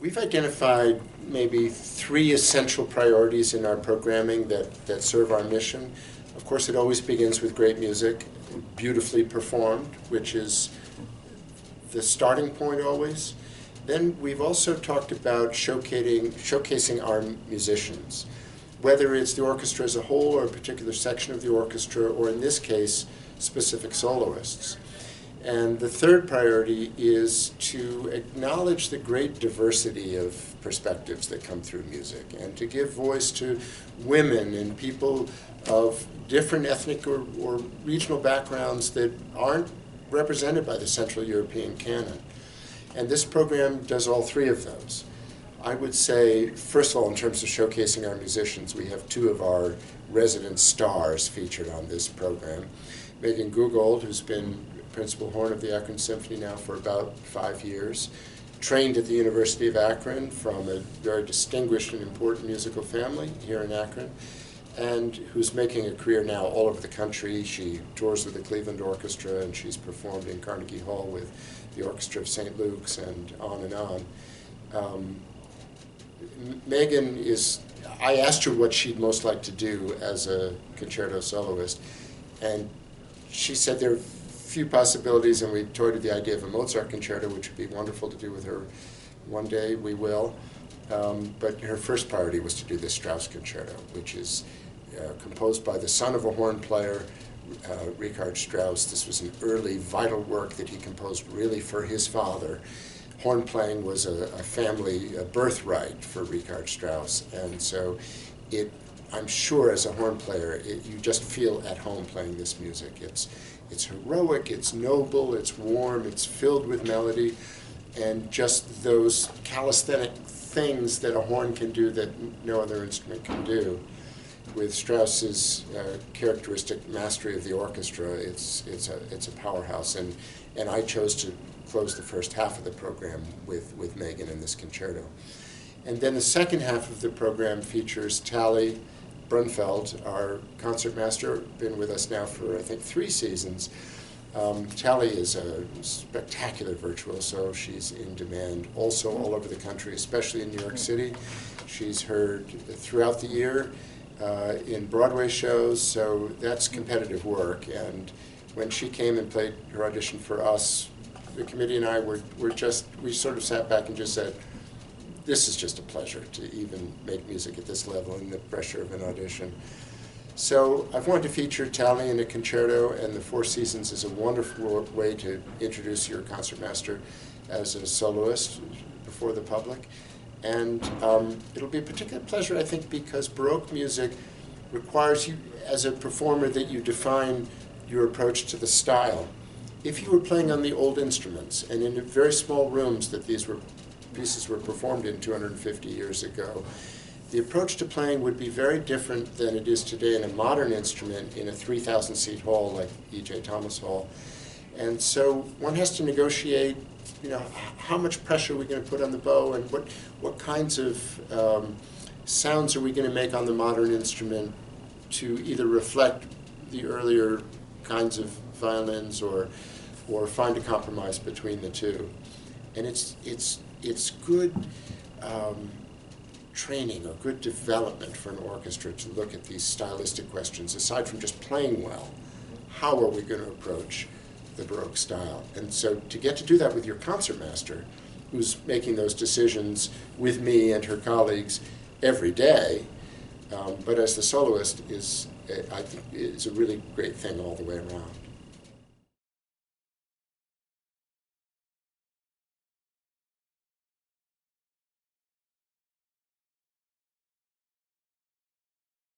We've identified maybe 3 essential priorities in our programming that serve our mission. Of course, it always begins with great music, beautifully performed, which is the starting point always. Then we've also talked about showcasing our musicians, whether it's the orchestra as a whole or a particular section of the orchestra, or in this case, specific soloists. And the third priority is to acknowledge the great diversity of perspectives that come through music, and to give voice to women and people of different ethnic or regional backgrounds that aren't represented by the Central European canon. And this program does all 3 of those. I would say, first of all, in terms of showcasing our musicians, we have 2 of our resident stars featured on this program. Megan Gugold, who's been principal horn of the Akron Symphony now for about 5 years, trained at the University of Akron from a very distinguished and important musical family here in Akron, and who's making a career now all over the country. She tours with the Cleveland Orchestra, and she's performed in Carnegie Hall with the Orchestra of St. Luke's, and on and on. Megan is, I asked her what she'd most like to do as a concerto soloist, and she said there are few possibilities, and we toyed with the idea of a Mozart concerto, which would be wonderful to do with her one day. We will. But her first priority was to do this Strauss concerto, which is composed by the son of a horn player, Richard Strauss. This was an early, vital work that he composed really for his father. Horn playing was a family birthright for Richard Strauss, and so I'm sure as a horn player, you just feel at home playing this music. It's heroic, it's noble, it's warm, it's filled with melody, and just those calisthenic things that a horn can do that no other instrument can do. With Strauss's characteristic mastery of the orchestra, it's a powerhouse, and I chose to close the first half of the program with Megan in this concerto. And then the second half of the program features Tally Brunfeld, our concertmaster, been with us now for, I think, 3 seasons. Tally is a spectacular virtuoso. She's in demand also all over the country, especially in New York City. She's heard throughout the year in Broadway shows, so that's competitive work. And when she came and played her audition for us, the committee and I we sort of sat back and just said, this is just a pleasure to even make music at this level and the pressure of an audition. So I've wanted to feature Tally in a concerto, and the 4 Seasons is a wonderful way to introduce your concertmaster as a soloist before the public. And it'll be a particular pleasure, I think, because Baroque music requires you, as a performer, that you define your approach to the style. If you were playing on the old instruments, and in very small rooms that these pieces were performed in 250 years ago, the approach to playing would be very different than it is today in a modern instrument in a 3,000-seat hall like E.J. Thomas Hall. And so one has to negotiate, how much pressure are we going to put on the bow, and what kinds of sounds are we going to make on the modern instrument to either reflect the earlier kinds of violins or find a compromise between the two. And it's good training or good development for an orchestra to look at these stylistic questions. Aside from just playing well, how are we going to approach the Baroque style? And so to get to do that with your concertmaster, who's making those decisions with me and her colleagues every day, but as the soloist, I think is a really great thing all the way around.